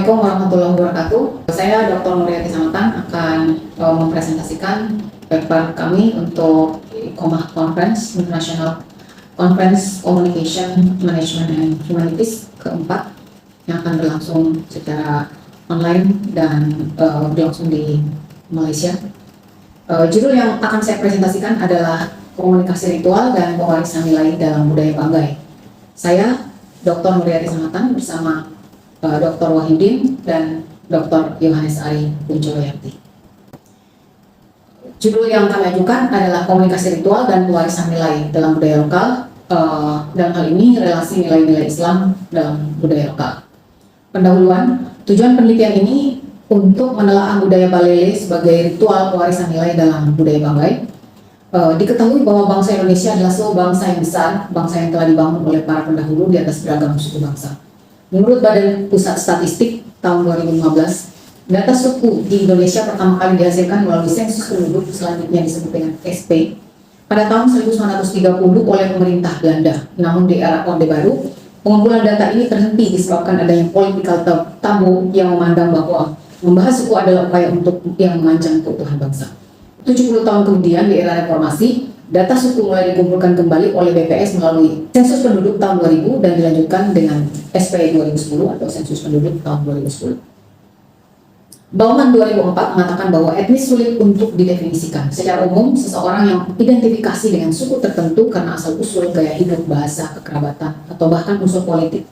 Assalamualaikum warahmatullahi wabarakatuh. Saya Dr. Nuriyati Samatan akan mempresentasikan paper kami untuk ICOMA Conference, International Conference Communication Management and Humanities keempat yang akan berlangsung secara online dan berlangsung di Malaysia. Judul yang akan saya presentasikan adalah komunikasi ritual dan pewarisan nilai dalam budaya Banggai. Saya Dr. Nuriyati Samatan bersama Dr. Wahyudin dan Dr. Yohanes Ari Puncoyarti. Judul yang kami ajukan adalah komunikasi ritual dan pewarisan nilai dalam budaya lokal. Dalam hal ini relasi nilai-nilai Islam dalam budaya lokal. Pendahuluan, tujuan penelitian ini untuk menelaah budaya Balele sebagai ritual pewarisan nilai dalam budaya Banggai. Diketahui bahwa bangsa Indonesia adalah sebuah bangsa yang besar, bangsa yang telah dibangun oleh para pendahulu di atas beragam suku bangsa. Menurut Badan Pusat Statistik tahun 2015, data suku di Indonesia pertama kali dihasilkan melalui sensus penduduk, selanjutnya disebut dengan SP, pada tahun 1930 oleh pemerintah Belanda. Namun di era Orde Baru, pengumpulan data ini terhenti disebabkan adanya political tabu yang memandang bahwa membahas suku adalah upaya untuk yang mengancam keutuhan bangsa. 70 tahun kemudian di era reformasi, data suku mulai dikumpulkan kembali oleh BPS melalui sensus penduduk tahun 2000 dan dilanjutkan dengan SP 2010 atau sensus penduduk tahun 2010. Bauman 2004 mengatakan bahwa etnis sulit untuk didefinisikan. Secara umum, seseorang yang identifikasi dengan suku tertentu karena asal-usul gaya hidup, bahasa, kekerabatan, atau bahkan unsur politik.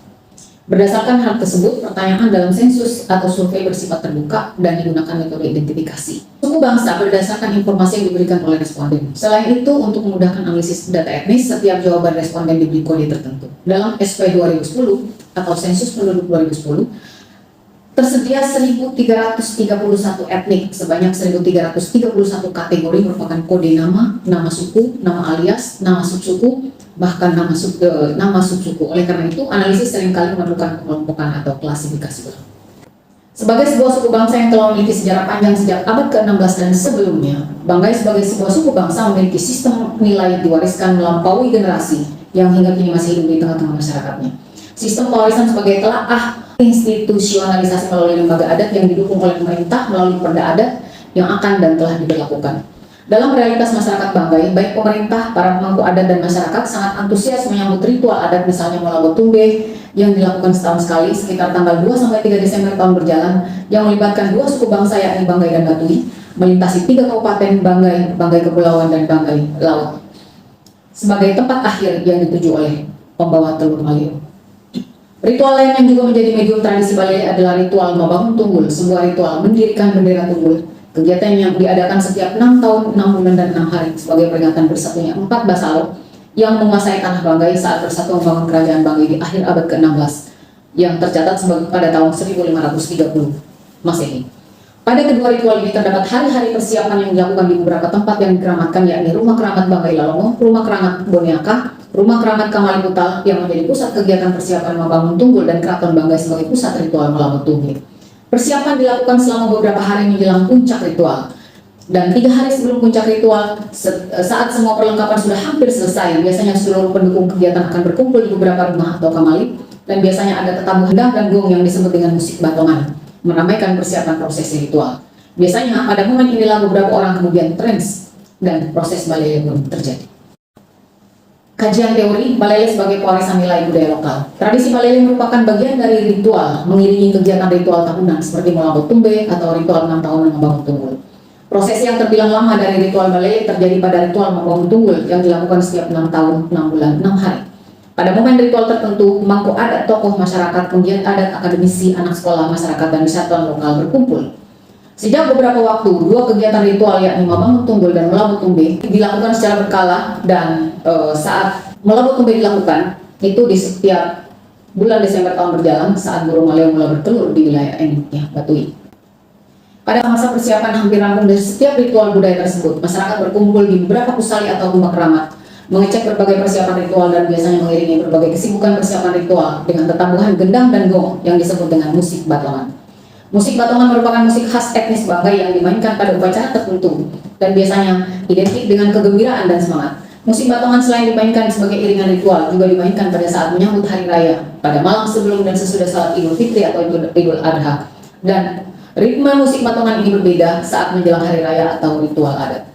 Berdasarkan hal tersebut, pertanyaan dalam sensus atau survei bersifat terbuka dan digunakan metode identifikasi suku bangsa berdasarkan informasi yang diberikan oleh responden. Selain itu, untuk memudahkan analisis data etnis, setiap jawaban responden diberi kode tertentu. Dalam SP 2010 atau sensus penduduk 2010, tersedia 1.331 etnik, sebanyak 1.331 kategori merupakan kode nama, nama suku, nama alias, nama subsuku, bahkan nama subsuku. Oleh karena itu, analisis seringkali memerlukan pengelompokan atau klasifikasi ulang. Sebagai sebuah suku bangsa yang telah memiliki sejarah panjang sejak abad ke-16 dan sebelumnya, Banggai sebagai sebuah suku bangsa memiliki sistem nilai diwariskan melampaui generasi yang hingga kini masih hidup di tengah-tengah masyarakatnya. Sistem pewarisan sebagai telaah institusionalisasi melalui lembaga adat yang didukung oleh pemerintah melalui perda adat yang akan dan telah diberlakukan. Dalam realitas masyarakat Banggai, baik pemerintah, para pemangku adat dan masyarakat sangat antusias menyambut ritual adat misalnya Molago Tumbe yang dilakukan setahun sekali sekitar tanggal 2-3 Desember tahun berjalan yang melibatkan dua suku bangsa yakni Banggai dan Batui melintasi 3 kabupaten Banggai, Banggai Kepulauan dan Banggai Laut sebagai tempat akhir yang dituju oleh pembawa telur maleo. Ritual lain yang juga menjadi medium tradisi Balele adalah ritual membangun tunggul, sebuah ritual mendirikan bendera tunggul. Kegiatan yang diadakan setiap 6 tahun, 6 bulan, dan 6 hari sebagai peringatan bersatunya 4 Basalo yang menguasai tanah Banggai saat bersatu membangun kerajaan Banggai di akhir abad ke-16 yang tercatat pada tahun 1530 Masehi. Pada kedua ritual ini terdapat hari-hari persiapan yang dilakukan di beberapa tempat yang dikeramatkan yakni Rumah Keramat Banggai Lalongo, Rumah Keramat Boniaka, Rumah Keramat Kamaliputal yang menjadi pusat kegiatan persiapan membangun tunggul dan Keraton Banggai sebagai pusat ritual Molago Tumbe. Persiapan dilakukan selama beberapa hari menjelang puncak ritual. Dan 3 hari sebelum puncak ritual, saat semua perlengkapan sudah hampir selesai, biasanya seluruh pendukung kegiatan akan berkumpul di beberapa rumah atau kamali, dan biasanya ada tetamu hendak dan gong yang disebut dengan musik batongan, meramaikan persiapan prosesi ritual. Biasanya pada momen inilah beberapa orang kemudian trans dan proses Balele pun terjadi. Kajian teori Balele sebagai pewarisan nilai budaya lokal. Tradisi Balele merupakan bagian dari ritual mengiringi kegiatan ritual tahunan seperti Molago Tumbe atau ritual 6 tahun membangun tunggul. Proses yang terbilang lama dari ritual Balele terjadi pada ritual membangun tunggul yang dilakukan setiap 6 tahun, 6 bulan, 6 hari. Pada momen ritual tertentu, pemangku adat, tokoh masyarakat, penggiat adat, akademisi, anak sekolah, masyarakat, dan wisatawan lokal berkumpul. Sejak beberapa waktu, 2 kegiatan ritual yakni membangun tunggul dan Molago Tumbe dilakukan secara berkala dan saat Molago Tumbe dilakukan itu di setiap bulan Desember tahun berjalan saat burung maleo mulai bertelur di wilayah endemiknya Batui. Pada masa persiapan hampir rampung dari setiap ritual budaya tersebut, masyarakat berkumpul di beberapa pusali atau rumah keramat, mengecek berbagai persiapan ritual dan biasanya mengiringi berbagai kesibukan persiapan ritual dengan tetabuhan gendang dan gong yang disebut dengan musik batongan. Musik batongan merupakan musik khas etnis Banggai yang dimainkan pada upacara tertentu dan biasanya identik dengan kegembiraan dan semangat. Musik batongan selain dimainkan sebagai iringan ritual, juga dimainkan pada saat menyambut hari raya, pada malam sebelum dan sesudah salat Idul Fitri atau Idul Adha. Dan ritme musik batongan ini berbeda saat menjelang hari raya atau ritual adat.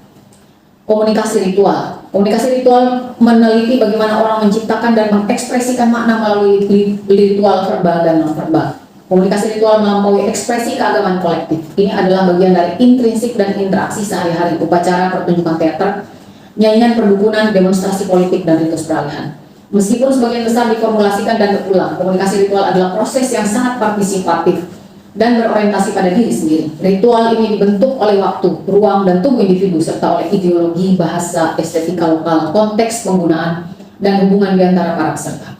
Komunikasi ritual. Komunikasi ritual meneliti bagaimana orang menciptakan dan mengekspresikan makna melalui ritual verbal dan non-verbal. Komunikasi ritual melampaui ekspresi keagamaan kolektif. Ini adalah bagian dari intrinsik dan interaksi sehari-hari, upacara, pertunjukan teater, nyanyian perdukunan, demonstrasi politik, dan ritus peralihan. Meskipun sebagian besar diformulasikan dan berulang, komunikasi ritual adalah proses yang sangat partisipatif dan berorientasi pada diri sendiri. Ritual ini dibentuk oleh waktu, ruang, dan tubuh individu, serta oleh ideologi, bahasa, estetika lokal, konteks penggunaan, dan hubungan di antara para peserta.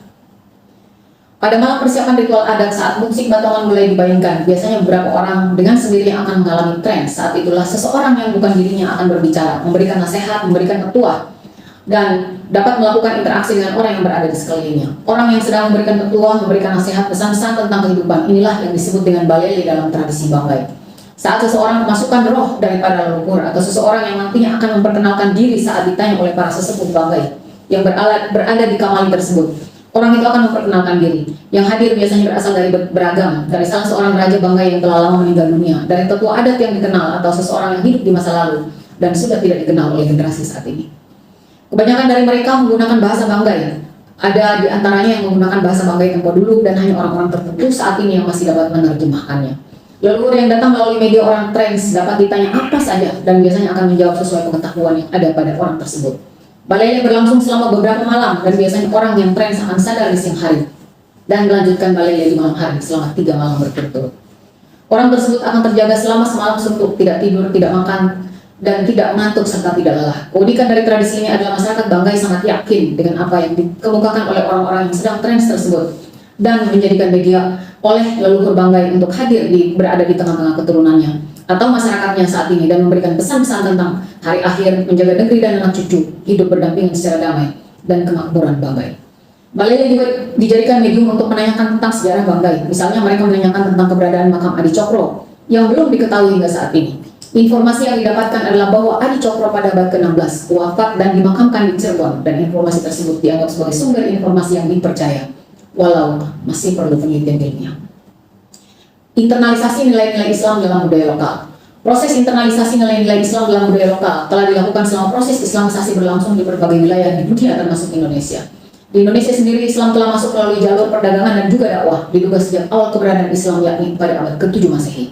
Pada malam persiapan ritual adat saat musik batongan mulai dimainkan, biasanya beberapa orang dengan sendirinya akan mengalami tren. Saat itulah seseorang yang bukan dirinya akan berbicara, memberikan nasihat, memberikan petua, dan dapat melakukan interaksi dengan orang yang berada di sekelilingnya. Orang yang sedang memberikan petua, memberikan nasihat, pesan-pesan tentang kehidupan, inilah yang disebut dengan balele dalam tradisi Banggai. Saat seseorang memasukkan roh daripada leluhur, atau seseorang yang nantinya akan memperkenalkan diri saat ditanya oleh para sesepuh Banggai yang berada di kamali tersebut, orang itu akan memperkenalkan diri. Yang hadir biasanya berasal dari beragam, dari salah seorang raja Banggai yang telah lama meninggal dunia, dari tetua adat yang dikenal, atau seseorang yang hidup di masa lalu dan sudah tidak dikenal oleh generasi saat ini. Kebanyakan dari mereka menggunakan bahasa Banggai. Ada di antaranya yang menggunakan bahasa Banggai tempo dulu, dan hanya orang-orang tertentu saat ini yang masih dapat menerjemahkannya. Leluhur yang datang melalui media orang trans dapat ditanya apa saja, dan biasanya akan menjawab sesuai pengetahuan yang ada pada orang tersebut. Balele berlangsung selama beberapa malam, dan biasanya orang yang trans akan sadar di siang hari dan melanjutkan balele di malam hari selama 3 malam berturut-turut. Orang tersebut akan terjaga selama semalam suntuk, tidak tidur, tidak makan, dan tidak mengantuk serta tidak lelah. Keunikan dari tradisi ini adalah masyarakat Banggai sangat yakin dengan apa yang dikemukakan oleh orang-orang yang sedang trans tersebut, dan menjadikan media oleh leluhur Banggai untuk hadir berada di tengah-tengah keturunannya atau masyarakatnya saat ini, dan memberikan pesan-pesan tentang hari akhir, menjaga negeri dan anak cucu, hidup berdampingan secara damai, dan kemakmuran Banggai. Balele juga dijadikan medium untuk menanyakan tentang sejarah Banggai. Misalnya mereka menanyakan tentang keberadaan makam Adi Cokro yang belum diketahui hingga saat ini. Informasi yang didapatkan adalah bahwa Adi Cokro pada abad ke-16 wafat dan dimakamkan di Cirebon, dan informasi tersebut dianggap sebagai sumber informasi yang dipercaya, walau masih perlu penelitian ilmiah. Internalisasi nilai-nilai Islam dalam budaya lokal. Proses internalisasi nilai-nilai Islam dalam budaya lokal telah dilakukan selama proses Islamisasi berlangsung di berbagai wilayah di dunia termasuk Indonesia. Di Indonesia sendiri, Islam telah masuk melalui jalur perdagangan dan juga dakwah, diduga sejak awal keberadaan Islam, yakni pada abad ke-7 Masehi.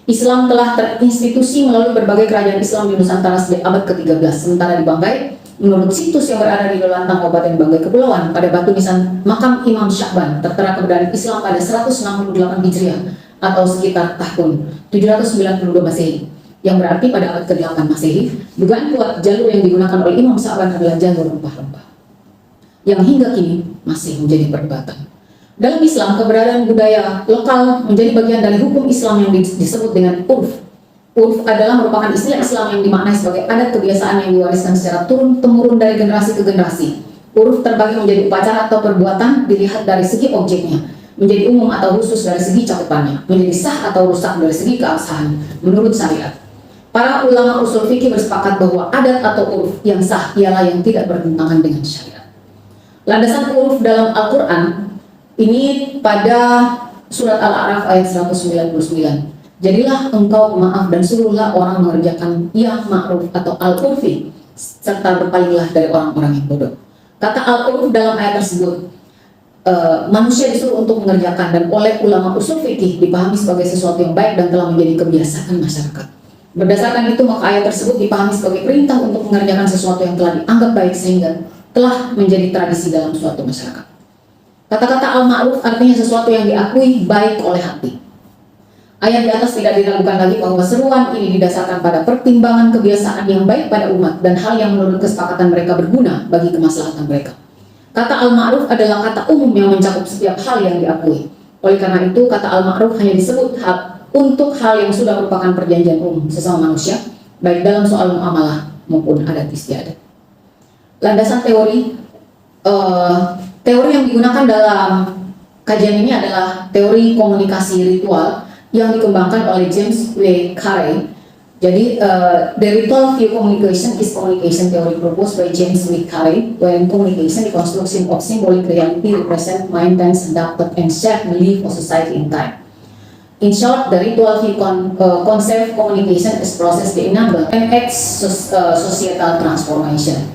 Islam telah terinstitusi melalui berbagai kerajaan Islam di Nusantara sejak abad ke-13, sementara di Banggai, menurut situs yang berada di Lelantang Kabupaten Banggai Kepulauan, pada batu nisan makam Imam Syahban tertera keberadaan Islam pada 168 Hijriah atau sekitar tahun 792 Masehi, yang berarti pada abad ke-8 Masehi. Dugaan kuat jalur yang digunakan oleh Imam Syahban adalah jalur rempah-rempah, yang hingga kini masih menjadi perdebatan. Dalam Islam, keberadaan budaya lokal menjadi bagian dari hukum Islam yang disebut dengan urf. Urf adalah merupakan istilah Islam yang dimaknai sebagai adat kebiasaan yang diwariskan secara turun-temurun dari generasi ke generasi. Urf terbagi menjadi upacara atau perbuatan dilihat dari segi objeknya, menjadi umum atau khusus dari segi cakupannya, menjadi sah atau rusak dari segi keabsahan menurut syariat. Para ulama usul fikih bersepakat bahwa adat atau urf yang sah ialah yang tidak bertentangan dengan syariat. Landasan urf dalam Al-Quran ini pada surat Al-A'raf ayat 199. Jadilah engkau pemaaf dan suruhlah orang mengerjakan yang ma'ruf atau al-urfi, serta berpalinglah dari orang-orang yang bodoh. Kata al-urf dalam ayat tersebut, manusia disuruh untuk mengerjakan, dan oleh ulama usul fikih dipahami sebagai sesuatu yang baik dan telah menjadi kebiasaan masyarakat. Berdasarkan itu, maka ayat tersebut dipahami sebagai perintah untuk mengerjakan sesuatu yang telah dianggap baik sehingga telah menjadi tradisi dalam suatu masyarakat. Kata-kata al-ma'ruf artinya sesuatu yang diakui baik oleh hati. Ayat di atas tidak diragukan lagi bahwa seruan ini didasarkan pada pertimbangan kebiasaan yang baik pada umat dan hal yang menurut kesepakatan mereka berguna bagi kemaslahatan mereka. Kata al-ma'ruf adalah kata umum yang mencakup setiap hal yang diakui. Oleh karena itu, kata al-ma'ruf hanya disebut untuk hal yang sudah merupakan perjanjian umum sesama manusia, baik dalam soal muamalah maupun adat istiadat. Landasan teori yang digunakan dalam kajian ini adalah teori komunikasi ritual yang dikembangkan oleh James W. Carey Jadi, the ritual view communication is communication theory proposed by James W. Carey, wherein communication, the construction of symbolic reality, represent mind, tense, adapted, and shared belief of society in time. In short, the ritual view concept communication is process that enable and acts societal transformation.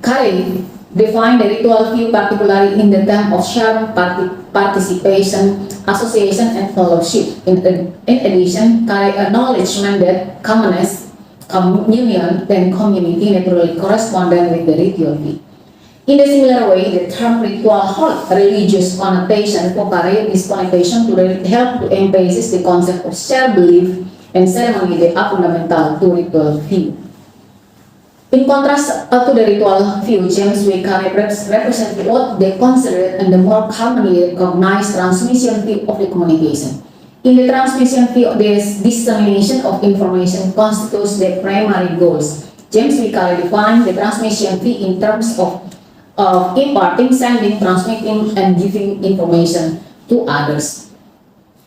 Carey defined the ritual view particularly in the term of shared participation, association, and fellowship. In addition, Carey acknowledgement that commonness, communion, and community naturally corresponded with the ritual view. In a similar way, the term ritual holds religious connotation. For Carey, this connotation to help to emphasize the concept of shared belief and ceremony that are fundamental to ritual view. In contrast to the ritual view, James W. Carey represents what they consider and the more commonly recognized transmission view of the communication. In the transmission view, this dissemination of information constitutes the primary goals. James W. Carey defined the transmission view in terms of imparting, sending, transmitting, and giving information to others.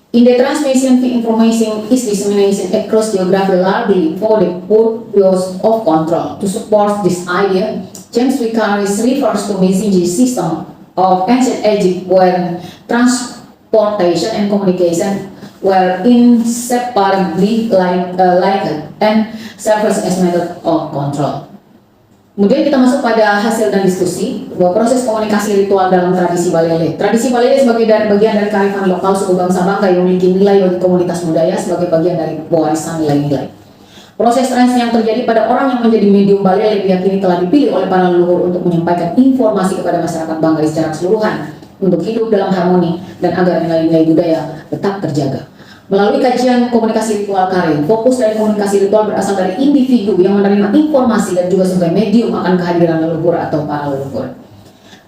In the transmission view, information is disseminated across geography largely for the purpose of control. To support this idea, James W. Carey refers to messaging system of ancient Egypt where transportation and communication were inseparably linked and serves as method of control. Kemudian kita masuk pada hasil dan diskusi bahwa proses komunikasi ritual dalam tradisi Balele. Tradisi Balele sebagai bagian dari kearifan lokal suku bangsa Bangka yang memiliki nilai bagi komunitas budaya sebagai bagian dari pewarisan nilai-nilai. Proses transisi yang terjadi pada orang yang menjadi medium Balele diyakini telah dipilih oleh para leluhur untuk menyampaikan informasi kepada masyarakat Bangka secara keseluruhan untuk hidup dalam harmoni dan agar nilai-nilai budaya tetap terjaga. Melalui kajian komunikasi ritual Carey, fokus dari komunikasi ritual berasal dari individu yang menerima informasi dan juga sebagai medium akan kehadiran leluhur atau para leluhur.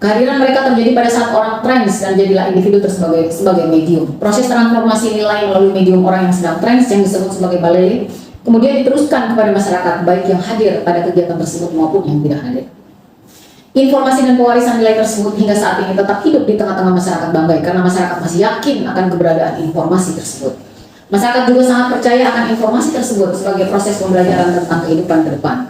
Kehadiran mereka terjadi pada saat orang trans dan jadilah individu sebagai medium. Proses transformasi nilai melalui medium orang yang sedang trans yang disebut sebagai balele, kemudian diteruskan kepada masyarakat baik yang hadir pada kegiatan tersebut maupun yang tidak hadir. Informasi dan pewarisan nilai tersebut hingga saat ini tetap hidup di tengah-tengah masyarakat Banggai karena masyarakat masih yakin akan keberadaan informasi tersebut. Masyarakat juga sangat percaya akan informasi tersebut sebagai proses pembelajaran tentang kehidupan ke depan.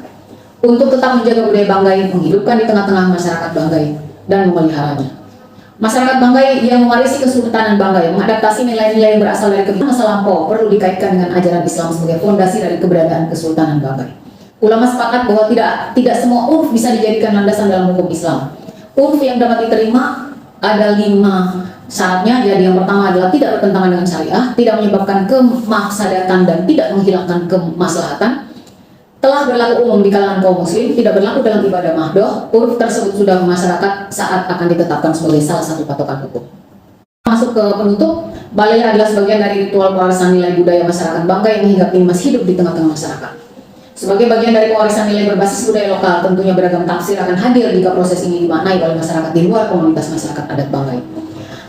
Untuk tetap menjaga budaya Banggai, menghidupkan di tengah-tengah masyarakat Banggai, dan memeliharanya. Masyarakat Banggai yang mewarisi Kesultanan Banggai, mengadaptasi nilai-nilai yang berasal dari kebiasaan masa lampau perlu dikaitkan dengan ajaran Islam sebagai fondasi dari keberadaan Kesultanan Banggai. Ulama sepakat bahwa tidak semua urf bisa dijadikan landasan dalam hukum Islam. Urf yang dapat diterima ada 5 syaratnya. Jadi yang pertama adalah tidak bertentangan dengan syariah, tidak menyebabkan kemafsadatan dan tidak menghilangkan kemaslahatan, telah berlaku umum di kalangan kaum muslim, tidak berlaku dalam ibadah mahdoh. Uruf tersebut sudah masyarakat saat akan ditetapkan sebagai salah satu patokan hukum. Masuk ke penutup, Balele adalah sebagian dari ritual pewarisan nilai budaya masyarakat Banggai yang hingga kini masih hidup di tengah-tengah masyarakat. Sebagai bagian dari pewarisan nilai berbasis budaya lokal, tentunya beragam tafsir akan hadir jika proses ini dimaknai oleh masyarakat di luar komunitas masyarakat adat Banggai.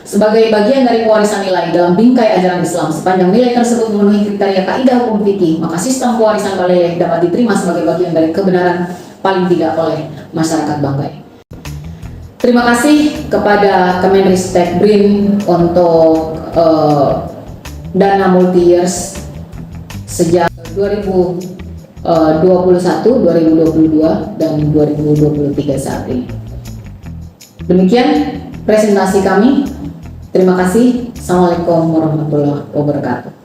Sebagai bagian dari pewarisan nilai dalam bingkai ajaran Islam, sepanjang nilai tersebut memenuhi kriteria kaidah hukum fikih, maka sistem pewarisan Balele dapat diterima sebagai bagian dari kebenaran paling tidak oleh masyarakat Banggai. Terima kasih kepada Kemenristek BRIN untuk dana multi-years sejak 2021, 2022, dan 2023 saat ini. Demikian presentasi kami. Terima kasih. Assalamualaikum warahmatullahi wabarakatuh.